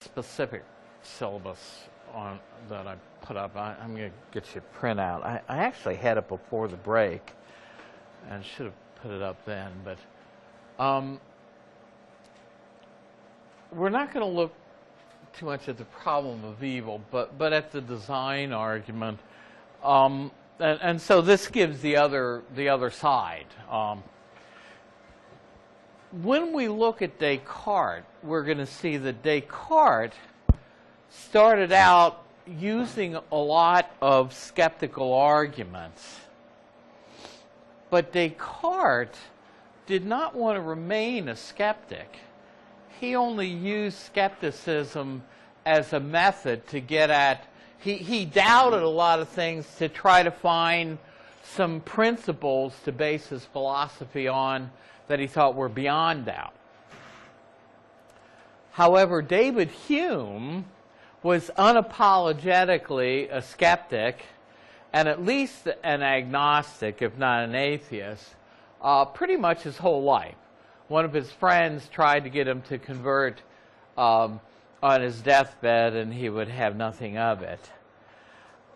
specific syllabus on that I put up. I'm going to get you a printout. I actually had it before the break and should have put it up then, but we're not going to look too much at the problem of evil, but at the design argument. And so this gives the other side. When we look at Descartes, we're going to see that Descartes started out using a lot of skeptical arguments. But Descartes did not want to remain a skeptic. He only used skepticism as a method to get at, he doubted a lot of things to try to find some principles to base his philosophy on that he thought were beyond doubt. However, David Hume was unapologetically a skeptic and at least an agnostic, if not an atheist, pretty much his whole life. One of his friends tried to get him to convert on his deathbed, and he would have nothing of it.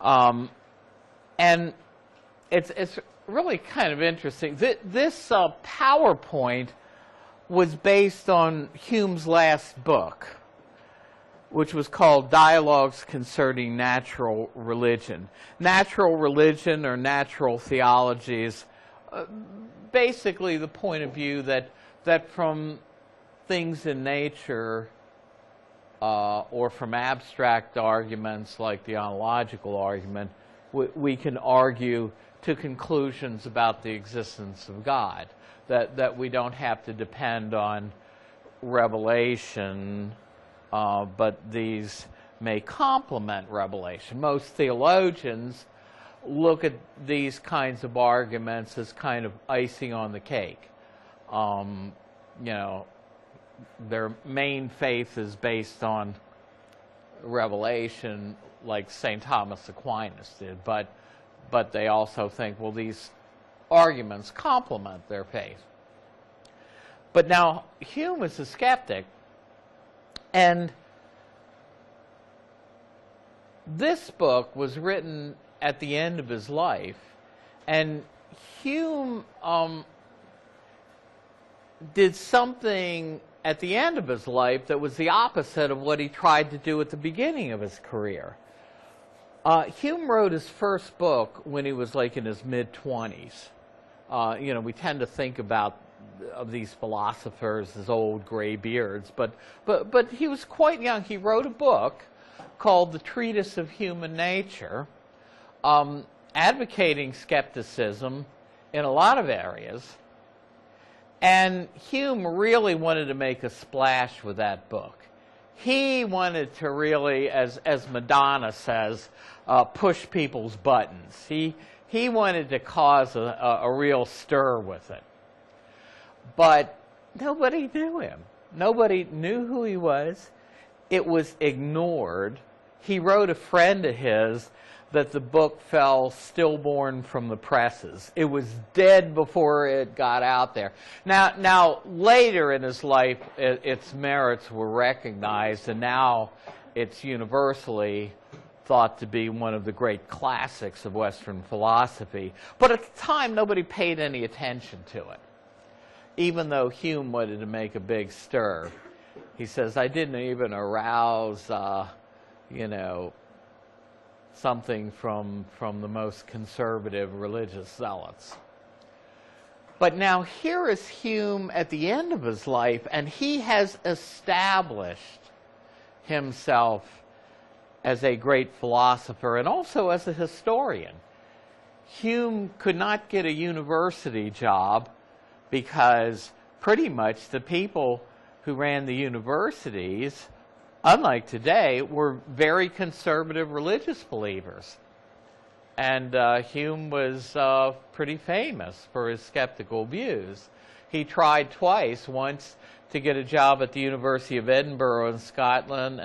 And it's really kind of interesting. This PowerPoint was based on Hume's last book, which was called Dialogues Concerning Natural Religion. Natural religion or natural theology is basically the point of view that from things in nature or from abstract arguments like the ontological argument, we can argue to conclusions about the existence of God, that we don't have to depend on revelation, but these may complement revelation. Most theologians look at these kinds of arguments as kind of icing on the cake. You know, their main faith is based on revelation, like St. Thomas Aquinas did, but they also think, well, these arguments complement their faith. But now, Hume is a skeptic, and this book was written at the end of his life, and Hume did something at the end of his life that was the opposite of what he tried to do at the beginning of his career. Hume wrote his first book when he was like in his mid-20s. You know, we tend to think about these philosophers as old gray beards, but he was quite young. He wrote a book called The Treatise of Human Nature, advocating skepticism in a lot of areas. And Hume really wanted to make a splash with that book. He wanted to really, as Madonna says, push people's buttons. He wanted to cause a real stir with it. But nobody knew him. Nobody knew who he was. It was ignored. He wrote a friend of his that the book fell stillborn from the presses. It was dead before it got out there. Now later in his life, its merits were recognized, and now it's universally thought to be one of the great classics of Western philosophy. But at the time, nobody paid any attention to it, even though Hume wanted to make a big stir. He says, I didn't even arouse, you know, something from the most conservative religious zealots. But now here is Hume at the end of his life, and he has established himself as a great philosopher and also as a historian. Hume could not get a university job because pretty much the people who ran the universities, unlike today, were very conservative religious believers. And Hume was pretty famous for his skeptical views. He tried twice, once to get a job at the University of Edinburgh in Scotland,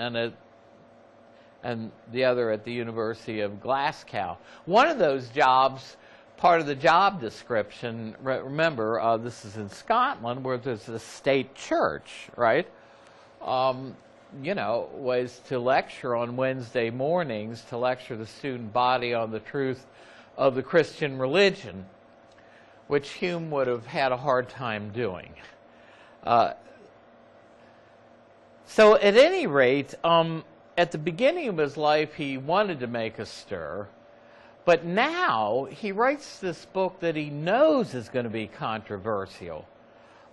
and the other at the University of Glasgow. One of those jobs, part of the job description, remember, this is in Scotland, where there's a state church, right? was to lecture on Wednesday mornings, to lecture the student body on the truth of the Christian religion, which Hume would have had a hard time doing. So at any rate, at the beginning of his life, he wanted to make a stir, but now he writes this book that he knows is going to be controversial,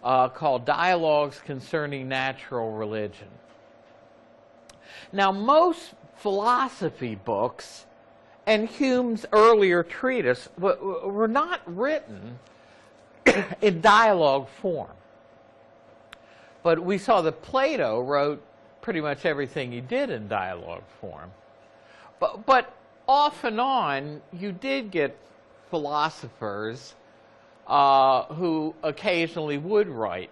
called Dialogues Concerning Natural Religion. Now, most philosophy books and Hume's earlier treatise were not written in dialogue form. But we saw that Plato wrote pretty much everything he did in dialogue form. But off and on, you did get philosophers who occasionally would write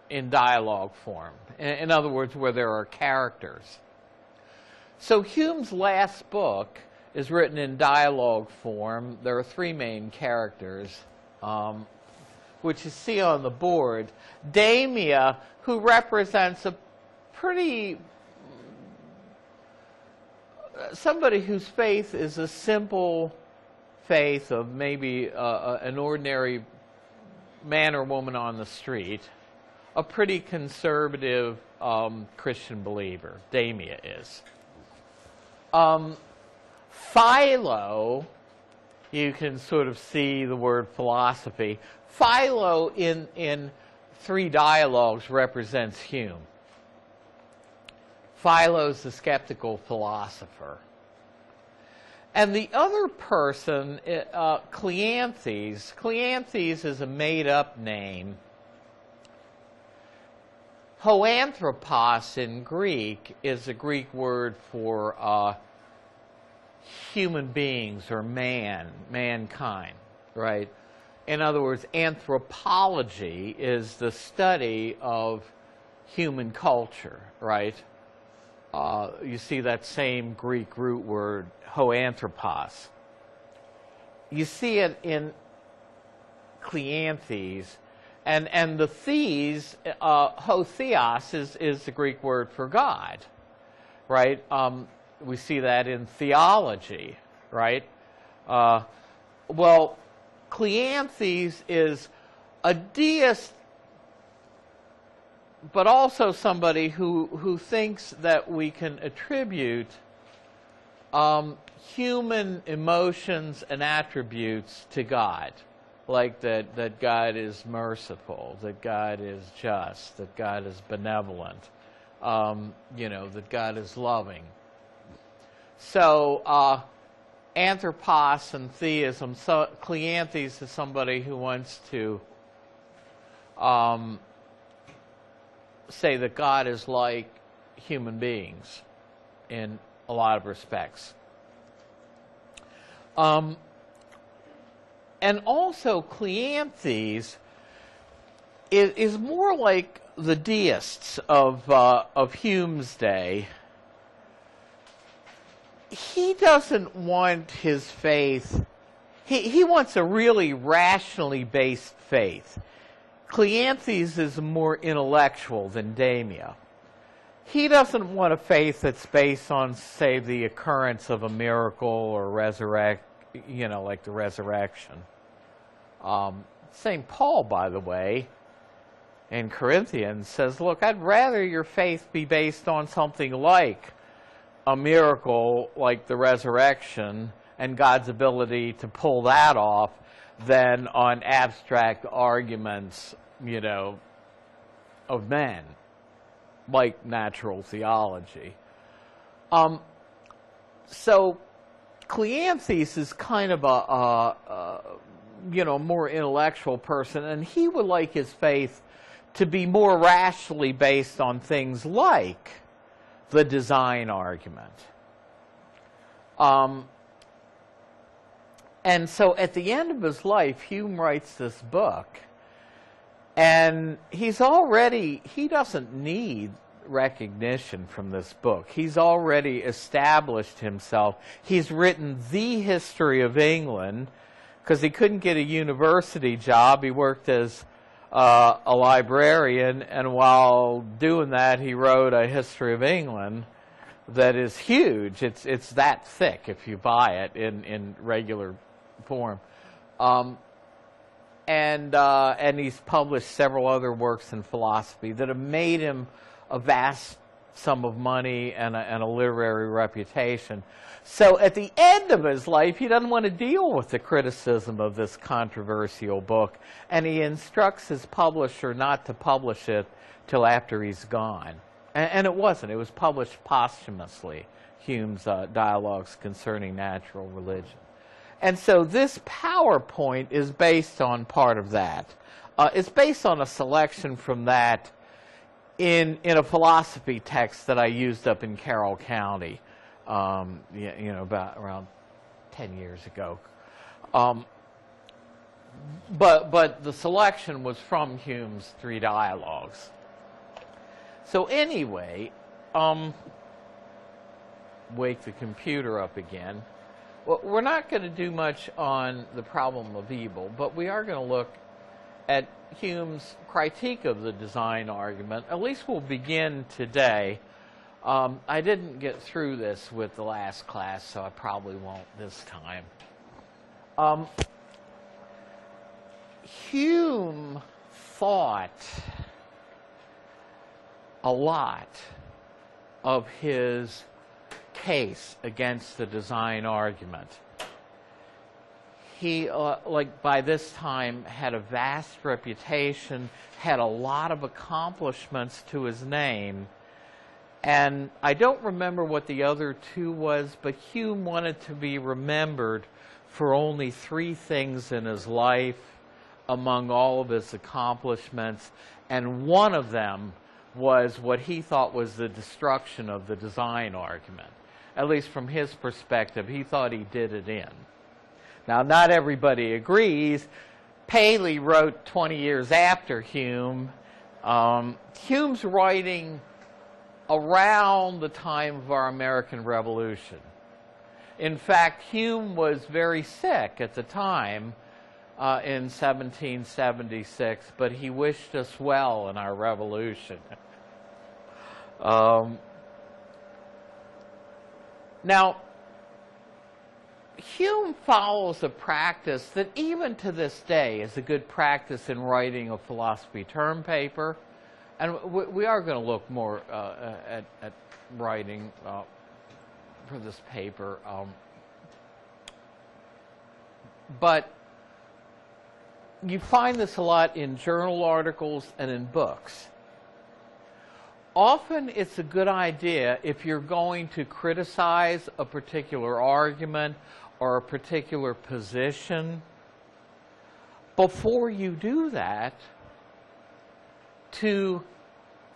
in dialogue form. In other words, where there are characters. So Hume's last book is written in dialogue form. There are three main characters, which you see on the board. Damia, who represents a somebody whose faith is a simple faith of maybe an ordinary man or woman on the street, a pretty conservative Christian believer. Damia is. Philo, you can sort of see the word philosophy. Philo in three dialogues represents Hume. Philo's the skeptical philosopher. And the other person, Cleanthes. Cleanthes is a made-up name. Hoanthropos in Greek is a Greek word for human beings or mankind, right? In other words, anthropology is the study of human culture, right? You see that same Greek root word, hoanthropos. You see it in Cleanthes. And the thees, hotheos, is the Greek word for God, right? We see that in theology, right? Well, Cleanthes is a deist, but also somebody who thinks that we can attribute human emotions and attributes to God. Like that God is merciful, that God is just, that God is benevolent, that God is loving. So anthropos and theism, so Cleanthes is somebody who wants to say that God is like human beings in a lot of respects. And also Cleanthes is more like the deists of Hume's day. He doesn't want his faith, he wants a really rationally based faith. Cleanthes is more intellectual than Damia. He doesn't want a faith that's based on, say, the occurrence of a miracle or like the resurrection. St. Paul, by the way, in Corinthians says, look, I'd rather your faith be based on something like a miracle like the resurrection and God's ability to pull that off than on abstract arguments, of men, like natural theology. So Cleanthes is kind of a more intellectual person, and he would like his faith to be more rationally based on things like the design argument. And so at the end of his life, Hume writes this book, and he doesn't need recognition from this book. He's already established himself. He's written the history of England because he couldn't get a university job. He worked as a librarian, and while doing that, he wrote a history of England that is huge. It's that thick if you buy it in regular form. And he's published several other works in philosophy that have made him a vast sum of money and a literary reputation. So at the end of his life, he doesn't want to deal with the criticism of this controversial book, and he instructs his publisher not to publish it till after he's gone. And it wasn't. It was published posthumously, Hume's Dialogues Concerning Natural Religion. And so this PowerPoint is based on part of that. It's based on a selection from that in a philosophy text that I used up in Carroll County, about around 10 years ago. But the selection was from Hume's 3 dialogues. So anyway, wake the computer up again. Well, we're not going to do much on the problem of evil, but we are going to look at Hume's critique of the design argument. At least we'll begin today. I didn't get through this with the last class, so I probably won't this time. Hume thought a lot of his case against the design argument. He, by this time, had a vast reputation, had a lot of accomplishments to his name, and I don't remember what the other 2 was, but Hume wanted to be remembered for only 3 things in his life among all of his accomplishments, and one of them was what he thought was the destruction of the design argument. At least from his perspective, he thought he did it in. Now, not everybody agrees. Paley wrote 20 years after Hume. Hume's writing around the time of our American Revolution. In fact, Hume was very sick at the time in 1776, but he wished us well in our revolution. Now, Hume follows a practice that even to this day is a good practice in writing a philosophy term paper. And we are going to look more at writing for this paper. But you find this a lot in journal articles and in books. Often it's a good idea, if you're going to criticize a particular argument or a particular position, before you do that, to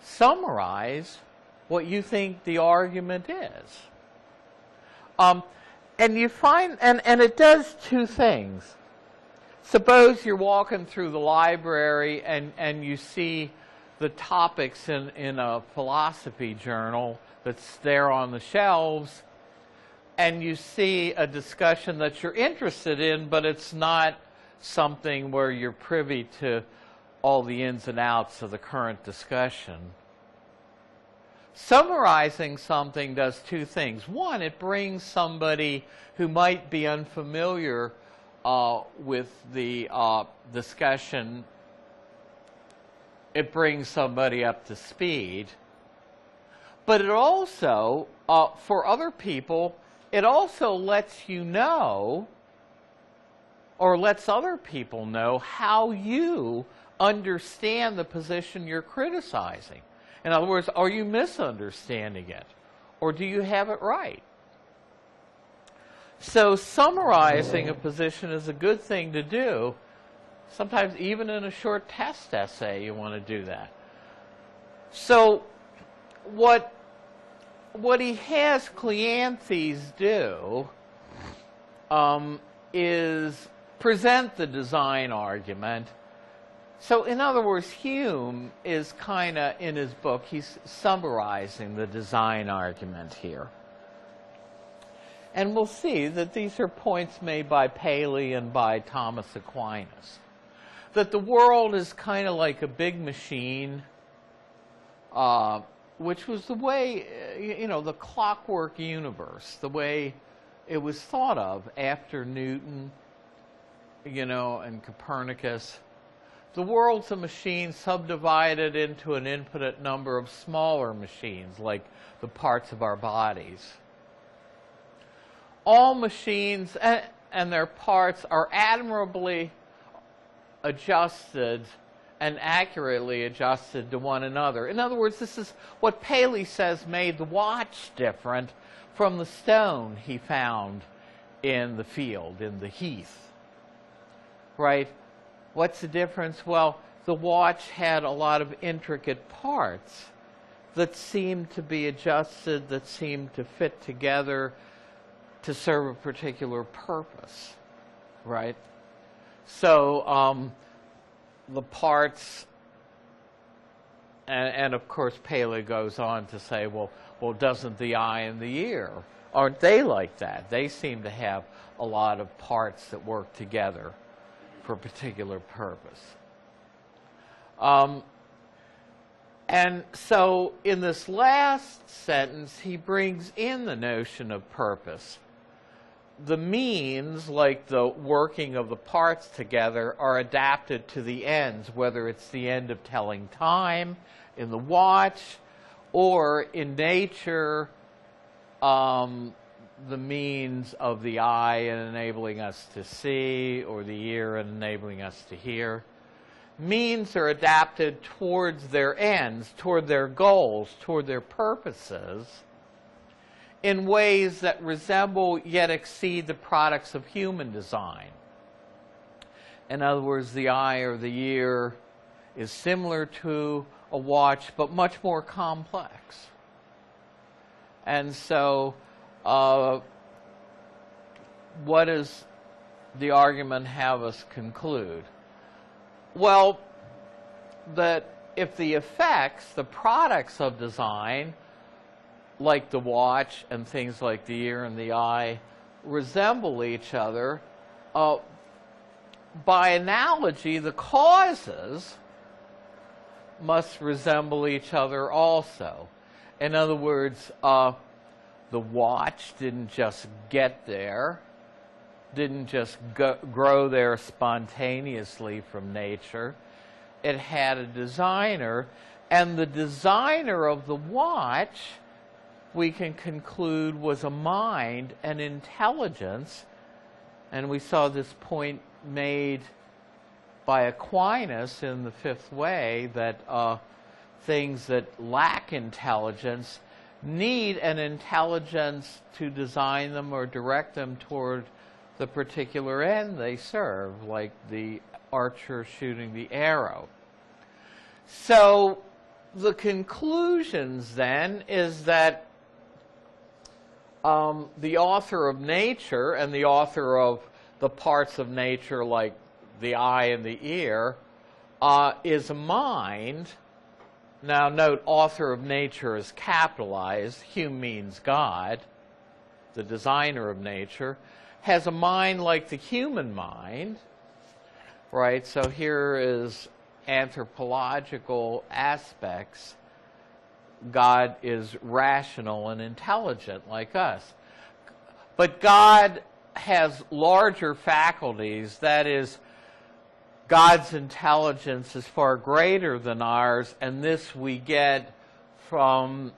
summarize what you think the argument is. And you find, and it does 2 things. Suppose you're walking through the library and you see the topics in a philosophy journal that's there on the shelves, and you see a discussion that you're interested in, but it's not something where you're privy to all the ins and outs of the current discussion. Summarizing something does 2 things. One, it brings somebody who might be unfamiliar with the discussion, it brings somebody up to speed. But it also, for other people, it also lets you know, or lets other people know, how you understand the position you're criticizing. In other words, are you misunderstanding it? Or do you have it right? So summarizing a position is a good thing to do. Sometimes even in a short test essay, you want to do that. So what he has Cleanthes do is present the design argument. So in other words, Hume is kind of, in his book, he's summarizing the design argument here. And we'll see that these are points made by Paley and by Thomas Aquinas. that the world is kind of like a big machine, which was the way, the clockwork universe, the way it was thought of after Newton, and Copernicus. The world's a machine subdivided into an infinite number of smaller machines, like the parts of our bodies. All machines and their parts are admirably adjusted and accurately adjusted to one another. In other words, this is what Paley says made the watch different from the stone he found in the field, in the heath. Right? What's the difference? Well, the watch had a lot of intricate parts that seemed to be adjusted, that seemed to fit together to serve a particular purpose, right? So the parts, and of course Paley goes on to say, well, doesn't the eye and the ear, aren't they like that? They seem to have a lot of parts that work together for a particular purpose. And so in this last sentence, he brings in the notion of purpose. The means, like the working of the parts together, are adapted to the ends, whether it's the end of telling time in the watch, or in nature, the means of the eye in enabling us to see, or the ear in enabling us to hear. Means are adapted towards their ends, toward their goals, toward their purposes, in ways that resemble yet exceed the products of human design. In other words, the eye or the ear is similar to a watch, but much more complex. And so, what does the argument have us conclude? Well, that if the effects, the products of design, like the watch and things like the ear and the eye, resemble each other, by analogy, the causes must resemble each other also. In other words, the watch didn't just get there, didn't just grow there spontaneously from nature. It had a designer, and the designer of the watch, we can conclude, was a mind, an intelligence, and we saw this point made by Aquinas in the Fifth Way, that things that lack intelligence need an intelligence to design them or direct them toward the particular end they serve, like the archer shooting the arrow. So the conclusions then is that the author of nature and the author of the parts of nature like the eye and the ear is a mind. Now note, author of nature is capitalized. Hume means God, the designer of nature, has a mind like the human mind, right? So here is anthropological aspects. God is rational and intelligent like us. But God has larger faculties. That is, God's intelligence is far greater than ours, and this we get from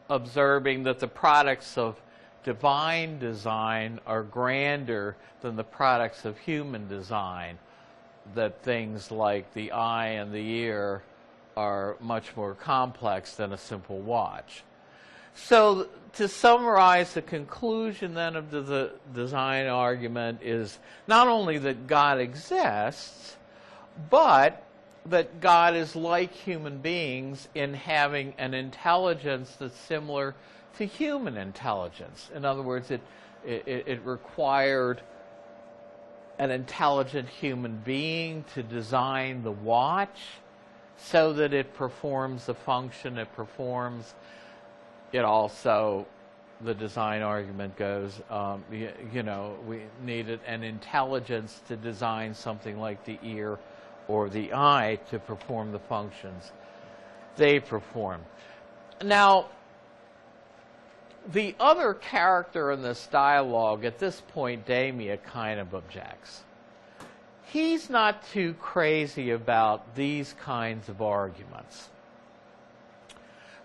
observing that the products of divine design are grander than the products of human design, that things like the eye and the ear are much more complex than a simple watch. So to summarize, the conclusion then of the design argument is not only that God exists, but that God is like human beings in having an intelligence that's similar to human intelligence. In other words, it required an intelligent human being to design the watch so that it performs the function it performs. It also, the design argument goes, we needed an intelligence to design something like the ear or the I to perform the functions they perform. Now, the other character in this dialogue, at this point, Damia kind of objects. He's not too crazy about these kinds of arguments.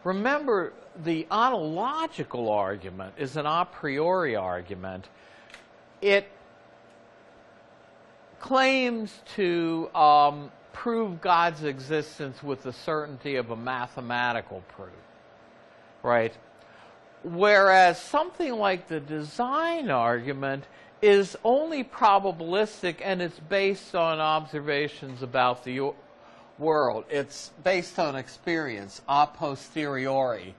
Remember, the ontological argument is an a priori argument. It claims to prove God's existence with the certainty of a mathematical proof, right? Whereas something like the design argument is only probabilistic, and it's based on observations about the world. It's based on experience, a posteriori,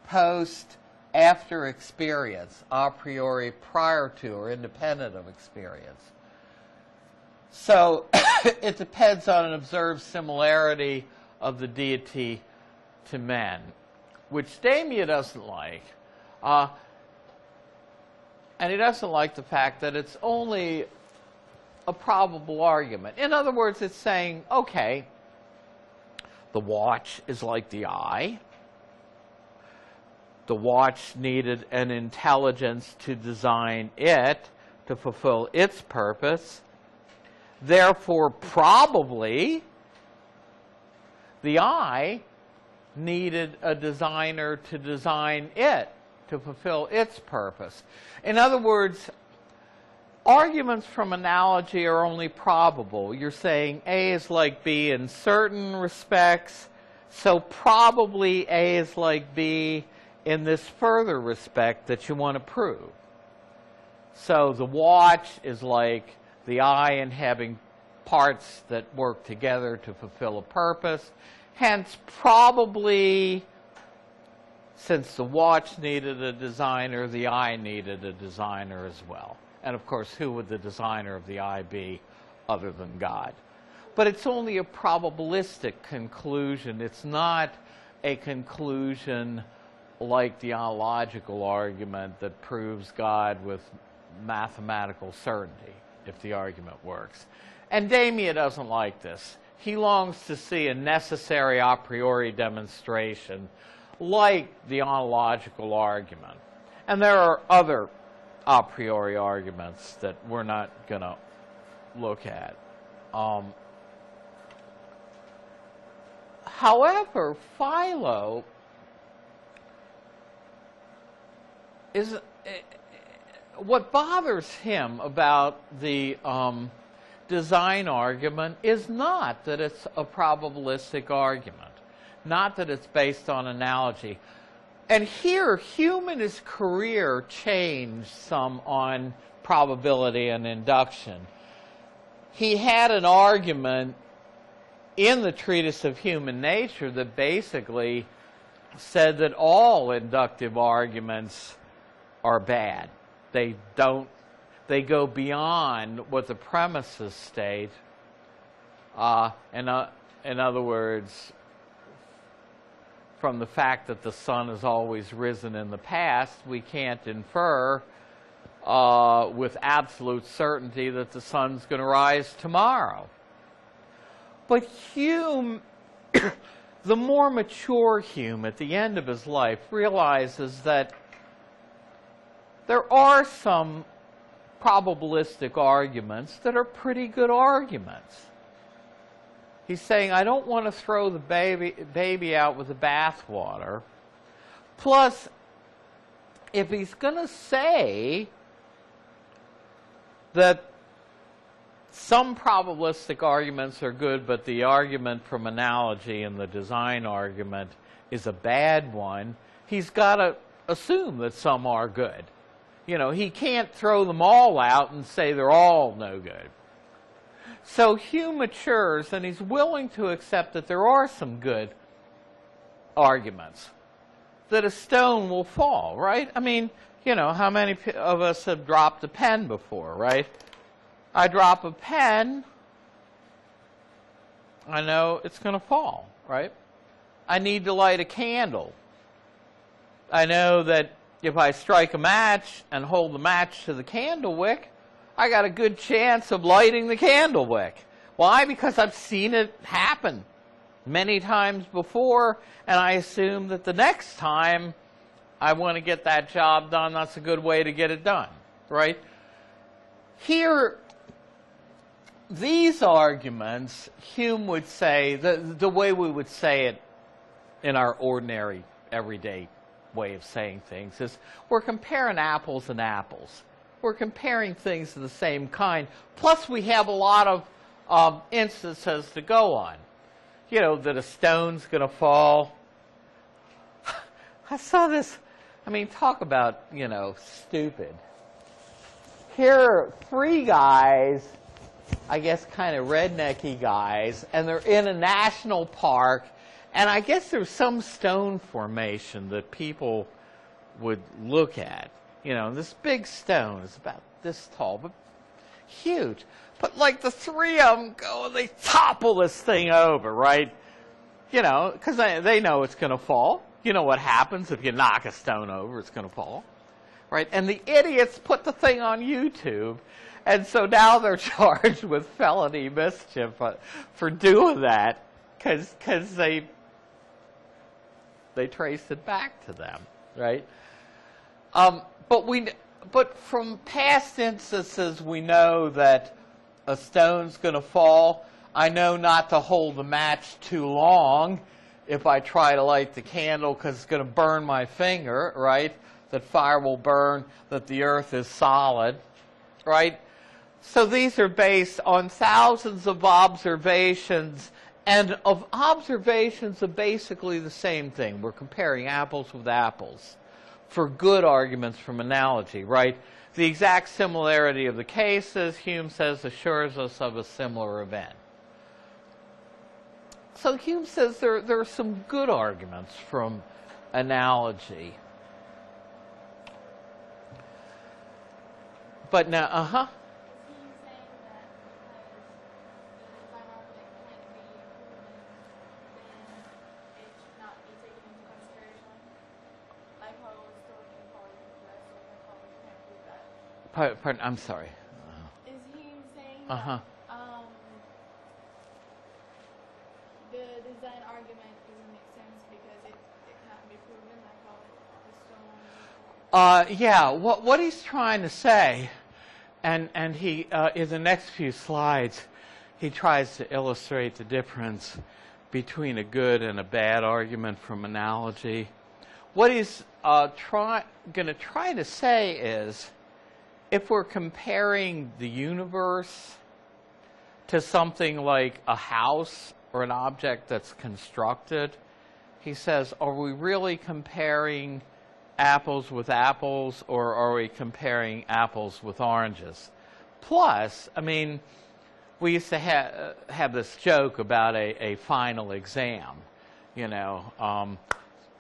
post, after experience, a priori, prior to or independent of experience. So it depends on an observed similarity of the deity to men, which Damia doesn't like. And he doesn't like the fact that it's only a probable argument. In other words, it's saying, okay, the watch is like the eye. The watch needed an intelligence to design it, to fulfill its purpose. Therefore, probably, the eye needed a designer to design it, to fulfill its purpose. In other words, arguments from analogy are only probable. You're saying A is like B in certain respects, so probably A is like B in this further respect that you want to prove. So the watch is like the eye in having parts that work together to fulfill a purpose. Hence, probably, since the watch needed a designer, the eye needed a designer as well. And of course, who would the designer of the eye be other than God? But it's only a probabilistic conclusion. It's not a conclusion like the ontological argument that proves God with mathematical certainty, if the argument works. And Damia doesn't like this. He longs to see a necessary a priori demonstration like the ontological argument. And there are other a priori arguments that we're not going to look at. However, Philo is what bothers him about the design argument is not that it's a probabilistic argument, not that it's based on analogy. And here, Hume in his career changed some on probability and induction. He had an argument in the Treatise of Human Nature that basically said that all inductive arguments are bad. They go beyond what the premises state. In other words, from the fact that the sun has always risen in the past, we can't infer with absolute certainty that the sun's going to rise tomorrow. But Hume, the more mature Hume at the end of his life, realizes that there are some probabilistic arguments that are pretty good arguments. He's saying, I don't want to throw the baby out with the bathwater. Plus, if he's going to say that some probabilistic arguments are good, but the argument from analogy and the design argument is a bad one, he's got to assume that some are good. You know, he can't throw them all out and say they're all no good. So Hume matures, and he's willing to accept that there are some good arguments, that a stone will fall, right? I mean, you know, how many of us have dropped a pen before, right? I drop a pen, I know it's going to fall, right? I need to light a candle. I know that if I strike a match and hold the match to the candle wick, I got a good chance of lighting the candle wick. Why? Because I've seen it happen many times before, and I assume that the next time I want to get that job done, that's a good way to get it done, right? Here, these arguments, Hume would say, the way we would say it in our ordinary, everyday way of saying things is we're comparing apples and apples. We're comparing things of the same kind. Plus, we have a lot of instances to go on. You know, that a stone's going to fall. I saw this. I mean, talk about, you know, stupid. Here are three guys, I guess kind of rednecky guys, and they're in a national park, and I guess there's some stone formation that people would look at. You know, this big stone is about this tall, but huge. But like the three of them go and they topple this thing over, right? You know, because they know it's going to fall. You know what happens if you knock a stone over, it's going to fall. Right? And the idiots put the thing on YouTube, and so now they're charged with felony mischief for doing that because they traced it back to them, right? But from past instances, we know that a stone's going to fall. I know not to hold the match too long if I try to light the candle because it's going to burn my finger, right? That fire will burn, that the earth is solid, right? So these are based on thousands of observations, and of observations of basically the same thing. We're comparing apples with apples for good arguments from analogy, right? The exact similarity of the cases, Hume says, assures us of a similar event. So Hume says there are some good arguments from analogy. But now, Is he saying that because the design argument can't be proven, then it should not be taken into consideration? Like how it was told in College of Class, like how we can't prove that. pardon, I'm sorry. Is he saying that the design argument doesn't make sense because it can't be proven, like how the stone? Yeah, what he's trying to say, and he in the next few slides, he tries to illustrate the difference between a good and a bad argument from analogy. What he's going to try to say is, if we're comparing the universe to something like a house or an object that's constructed, he says, are we really comparing apples with apples, or are we comparing apples with oranges? Plus, I mean, we used to have this joke about a final exam. You know,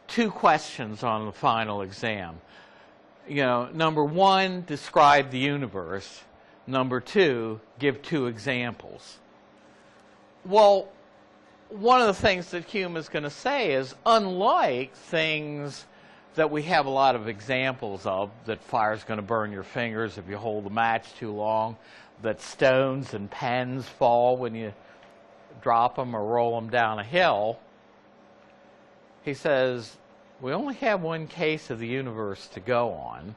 2 questions on the final exam. You know, number 1, describe the universe. Number 2, give 2 examples. Well, one of the things that Hume is going to say is, unlike things that we have a lot of examples of, that fire's going to burn your fingers if you hold the match too long, that stones and pens fall when you drop them or roll them down a hill, he says, we only have one case of the universe to go on.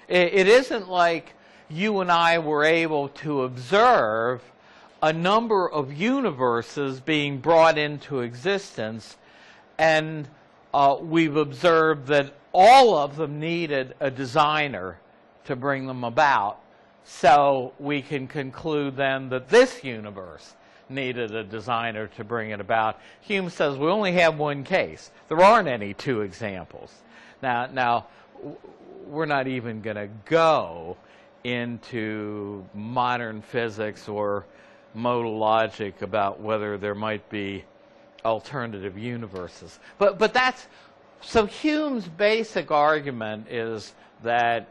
It isn't like you and I were able to observe a number of universes being brought into existence, and we've observed that all of them needed a designer to bring them about. So we can conclude then that this universe needed a designer to bring it about. Hume says we only have one case. There aren't any 2 examples. Now we're not even going to go into modern physics or modal logic about whether there might be alternative universes. But that's, so Hume's basic argument is that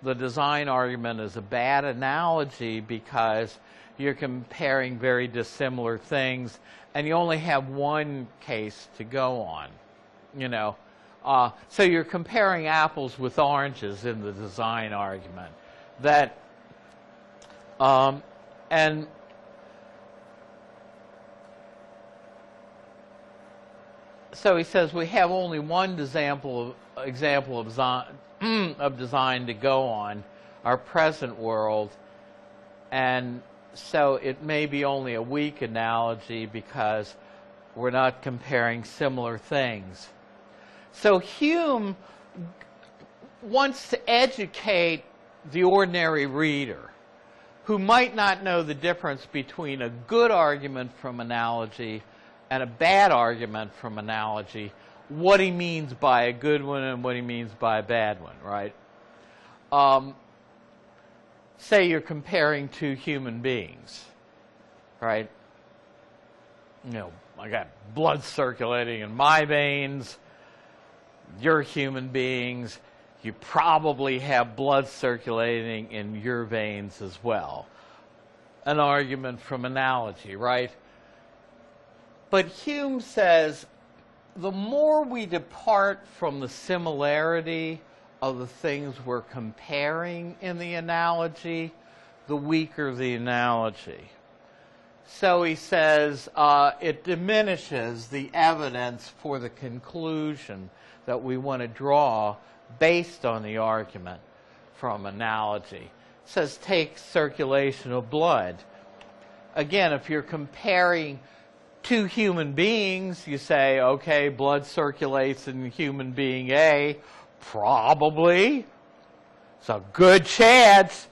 the design argument is a bad analogy because you're comparing very dissimilar things, and you only have one case to go on. You know, so you're comparing apples with oranges in the design argument. That, and So he says we have only one example of design to go on, our present world, and so it may be only a weak analogy because we're not comparing similar things. So Hume wants to educate the ordinary reader who might not know the difference between a good argument from analogy and a bad argument from analogy, what he means by a good one and what he means by a bad one, right? Say you're comparing two human beings, right? You know, I got blood circulating in my veins, you're human beings, you probably have blood circulating in your veins as well. An argument from analogy, right? But Hume says the more we depart from the similarity of the things we're comparing in the analogy, the weaker the analogy. So he says it diminishes the evidence for the conclusion that we want to draw based on the argument from analogy. It says take circulation of blood. Again, if you're comparing two human beings, you say, okay, blood circulates in human being A, probably. It's a good chance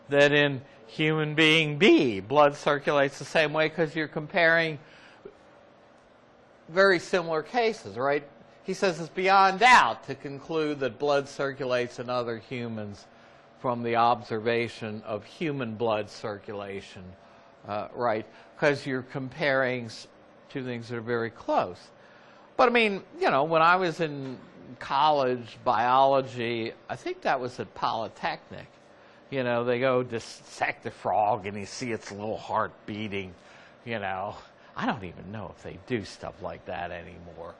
that in human being B, blood circulates the same way because you're comparing very similar cases, right? He says it's beyond doubt to conclude that blood circulates in other humans from the observation of human blood circulation, right? Because you're comparing two things that are very close. But I mean, you know, when I was in college biology, I think that was at Polytechnic. You know, they go dissect a frog and you see its little heart beating, you know. I don't even know if they do stuff like that anymore.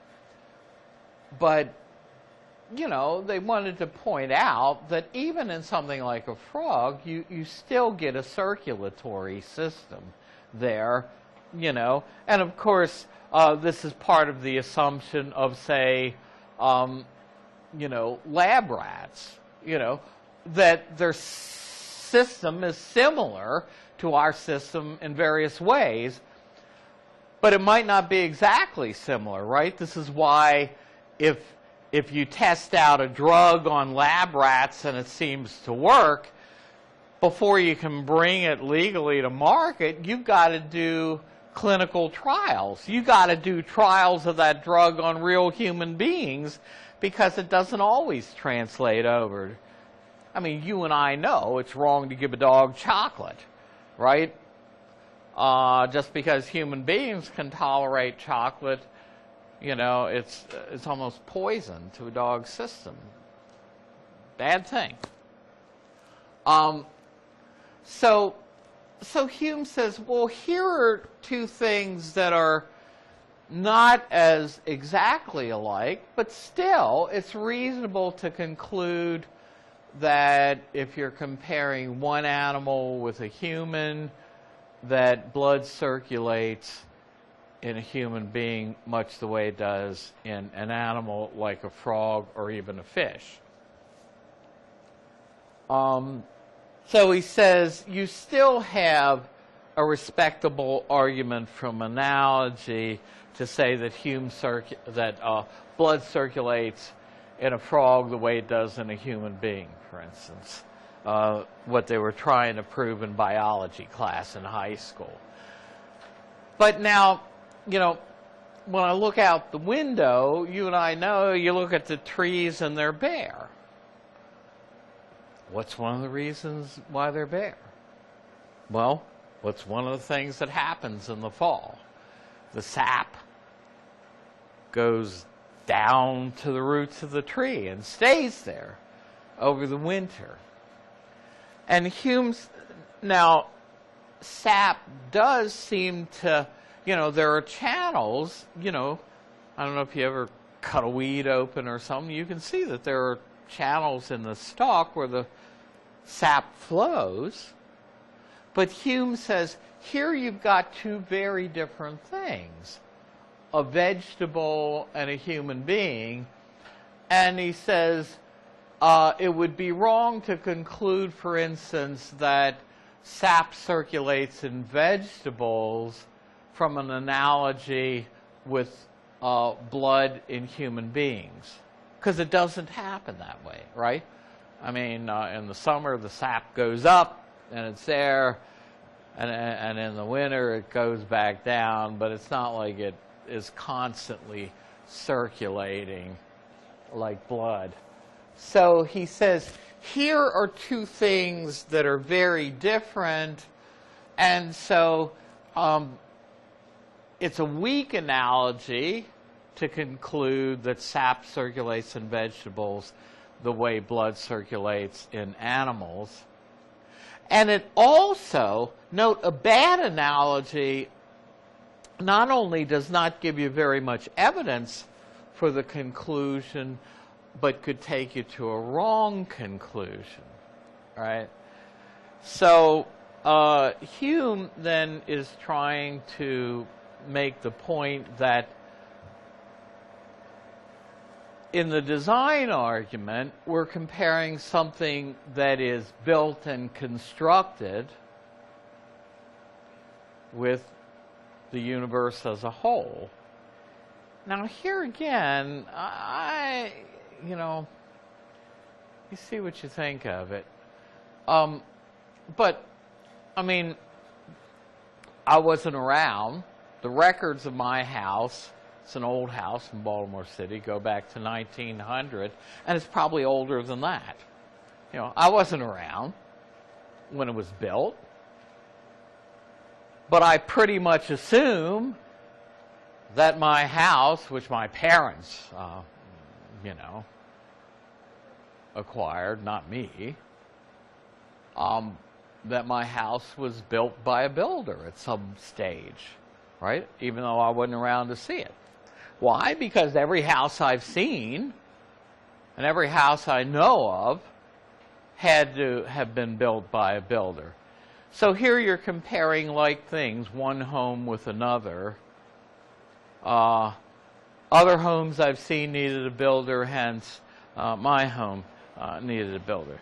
But, you know, they wanted to point out that even in something like a frog, you still get a circulatory system there, you know. And of course, this is part of the assumption of, say, you know, lab rats, you know, that their system is similar to our system in various ways, but it might not be exactly similar, right? This is why if you test out a drug on lab rats and it seems to work, before you can bring it legally to market, you've got to do clinical trials. You've got to do trials of that drug on real human beings because it doesn't always translate over. I mean, you and I know it's wrong to give a dog chocolate, right? Just because human beings can tolerate chocolate, you know, it's almost poison to a dog's system. Bad thing. So Hume says, well, here are two things that are not as exactly alike, but still it's reasonable to conclude that if you're comparing one animal with a human, that blood circulates in a human being much the way it does in an animal like a frog or even a fish. So he says you still have a respectable argument from analogy to say that blood circulates in a frog the way it does in a human being, for instance, what they were trying to prove in biology class in high school. But now, you know, when I look out the window, you and I know, you look at the trees and they're bare. What's one of the reasons why they're bare? Well, what's one of the things that happens in the fall? The sap goes down to the roots of the tree and stays there over the winter. And Hume's, now, sap does seem to, you know, there are channels, you know, I don't know if you ever cut a weed open or something, you can see that there are channels in the stalk where the sap flows. But Hume says, here you've got two very different things. a vegetable and a human being, and he says it would be wrong to conclude, for instance, that sap circulates in vegetables from an analogy with blood in human beings, because it doesn't happen that way, right? I mean, in the summer, the sap goes up, and it's there, and in the winter, it goes back down, but it's not like it is constantly circulating like blood. So he says, here are two things that are very different, and so it's a weak analogy to conclude that sap circulates in vegetables the way blood circulates in animals. And it also, note, a bad analogy not only does not give you very much evidence for the conclusion, but could take you to a wrong conclusion, right? So Hume then is trying to make the point that in the design argument, we're comparing something that is built and constructed with the universe as a whole. Now, here again, you see what you think of it. But, I mean, I wasn't around. The records of my house, it's an old house in Baltimore City, go back to 1900, and it's probably older than that. I wasn't around when it was built, but I pretty much assume that my house, which my parents, acquired, not me, that my house was built by a builder at some stage, right? Even though I wasn't around to see it. Why? Because every house I've seen and every house I know of had to have been built by a builder. So here you're comparing like things, one home with another. Other homes I've seen needed a builder, hence my home needed a builder.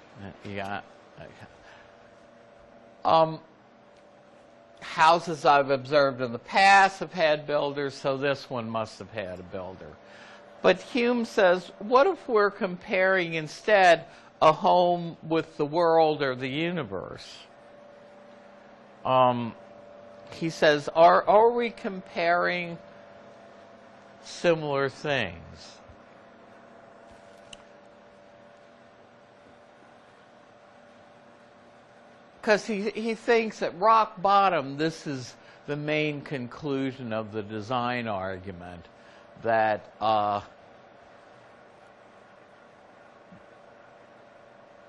Houses I've observed in the past have had builders, so this one must have had a builder. But Hume says, what if we're comparing instead a home with the world or the universe? He says, are we comparing similar things? Because he thinks at rock bottom, this is the main conclusion of the design argument, that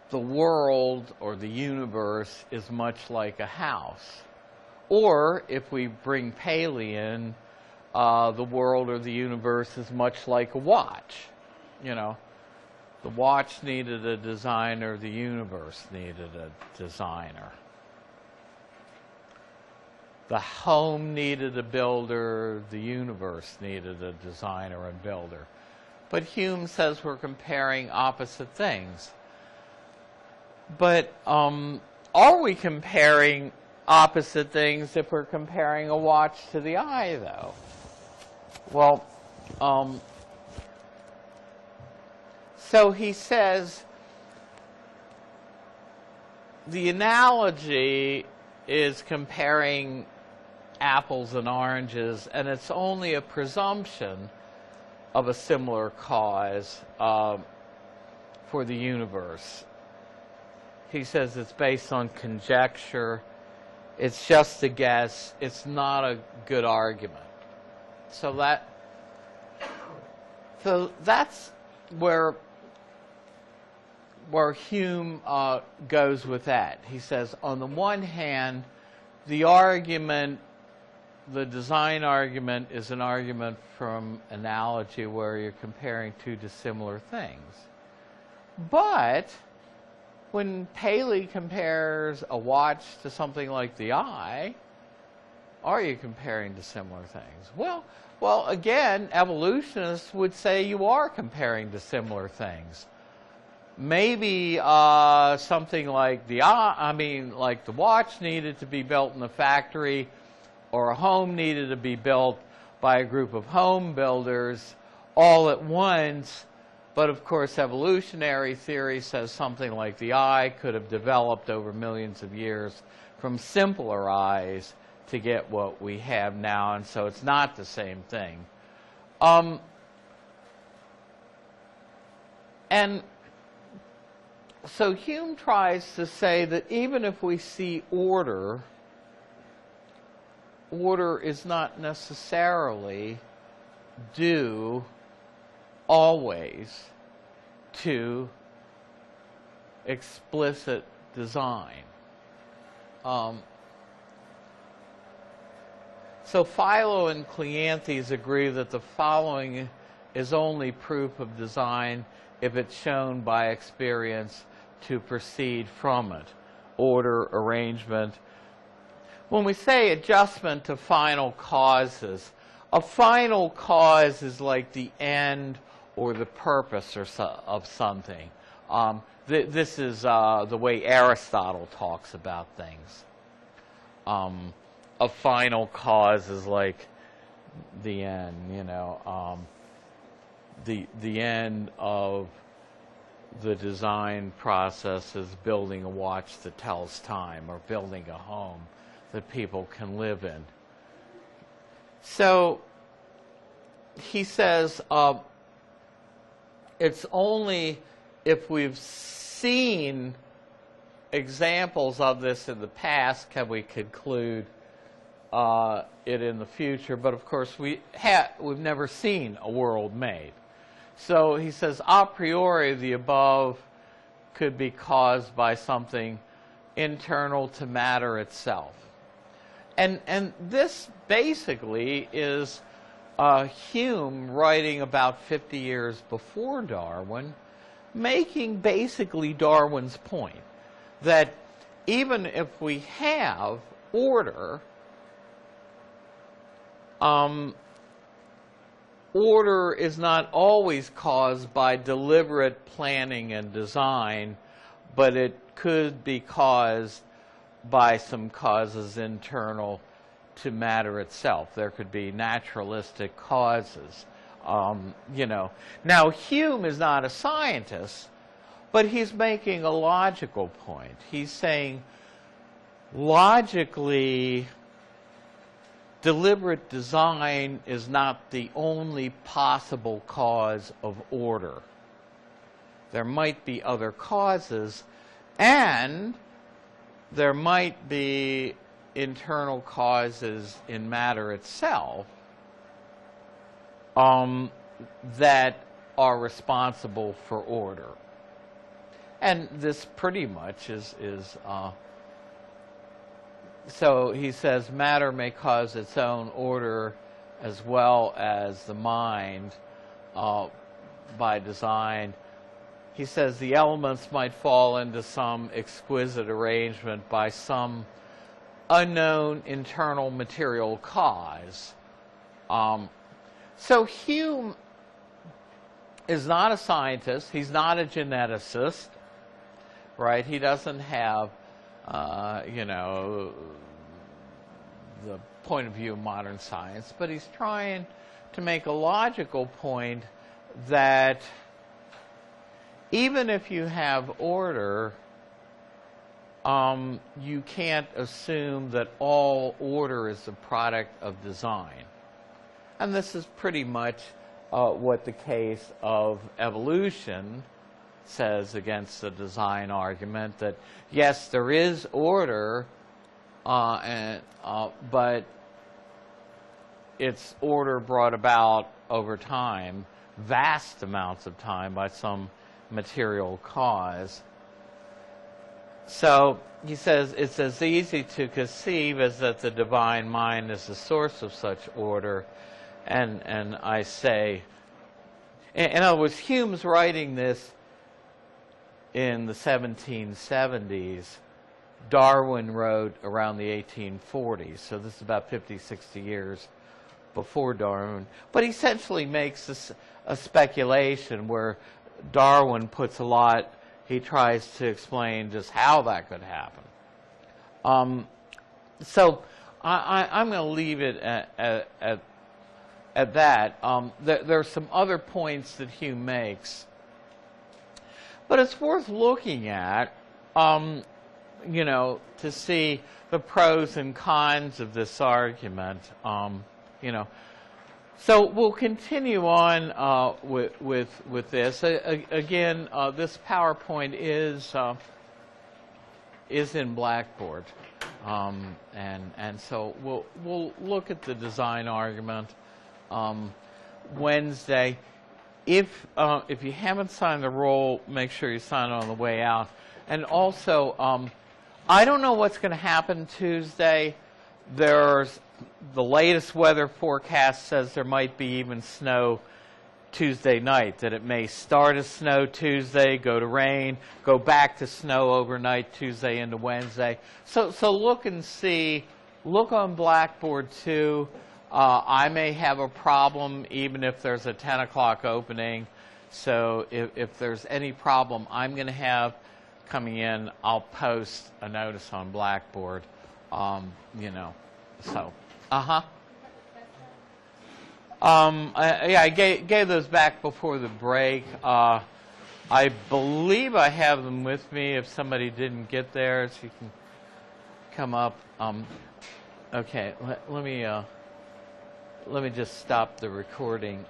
the world or the universe is much like a house. Or, if we bring Paley in, the world or the universe is much like a watch. The watch needed a designer, the universe needed a designer. The home needed a builder, the universe needed a designer and builder. But Hume says we're comparing opposite things. But are we comparing opposite things if we're comparing a watch to the eye, though? Well, so he says the analogy is comparing apples and oranges, and it's only a presumption of a similar cause for the universe. He says it's based on conjecture. It's just a guess. It's not a good argument. So that's where Hume goes with that. He says, on the one hand, the argument, the design argument, is an argument from analogy where you're comparing two dissimilar things. But when Paley compares a watch to something like the eye, Are you comparing dissimilar things? Well, again, evolutionists would say you are comparing dissimilar things. Maybe something like like the watch needed to be built in a factory, or a home needed to be built by a group of home builders all at once. But of course, evolutionary theory says something like the eye could have developed over millions of years from simpler eyes to get what we have now, and so it's not the same thing. And so Hume tries to say that even if we see order, order is not necessarily due always to explicit design. So Philo and Cleanthes agree that the following is only proof of design if it's shown by experience to proceed from it. Order, arrangement. When we say adjustment to final causes, a final cause is like the end or the purpose of something. This is the way Aristotle talks about things. A final cause is like the end, the end of the design process is building a watch that tells time, or building a home that people can live in. So he says it's only if we've seen examples of this in the past can we conclude it in the future. But of course we've never seen a world made. So he says a priori the above could be caused by something internal to matter itself. And this basically is Hume writing about 50 years before Darwin, making basically Darwin's point that even if we have order, order is not always caused by deliberate planning and design, but it could be caused by some causes internal to matter itself. There could be naturalistic causes. Now, Hume is not a scientist, but he's making a logical point. He's saying, logically, deliberate design is not the only possible cause of order. There might be other causes, and there might be internal causes in matter itself that are responsible for order. And this pretty much is so he says matter may cause its own order as well as the mind by design. He says the elements might fall into some exquisite arrangement by some unknown internal material cause. So Hume is not a scientist. He's not a geneticist, right? He doesn't have, the point of view of modern science, but he's trying to make a logical point that even if you have order, you can't assume that all order is the product of design. And this is pretty much what the case of evolution says against the design argument, that yes, there is order, but it's order brought about over time, vast amounts of time, by some material cause. So he says it's as easy to conceive as that the divine mind is the source of such order. And I say, in other words, Hume's writing this in the 1770s, Darwin wrote around the 1840s. So this is about 50, 60 years before Darwin. But he essentially makes this a speculation where Darwin puts a lot, he tries to explain just how that could happen. So I'm going to leave it at that. There are some other points that Hume makes, but it's worth looking at, you know, to see the pros and cons of this argument. You know, so we'll continue on with this. Again, this PowerPoint is in Blackboard, and so we'll look at the design argument Wednesday. If you haven't signed the roll, make sure you sign it on the way out. And also, I don't know what's going to happen Tuesday. There's the latest weather forecast says there might be even snow Tuesday night, that it may start as snow Tuesday, go to rain, go back to snow overnight Tuesday into Wednesday. So look and see. Look on Blackboard too. I may have a problem even if there's a 10 o'clock opening. So if there's any problem I'm going to have coming in, I'll post a notice on Blackboard. You know, so, yeah, I gave those back before the break. I believe I have them with me. If somebody didn't get theirs, you can come up. Okay, let me just stop the recording.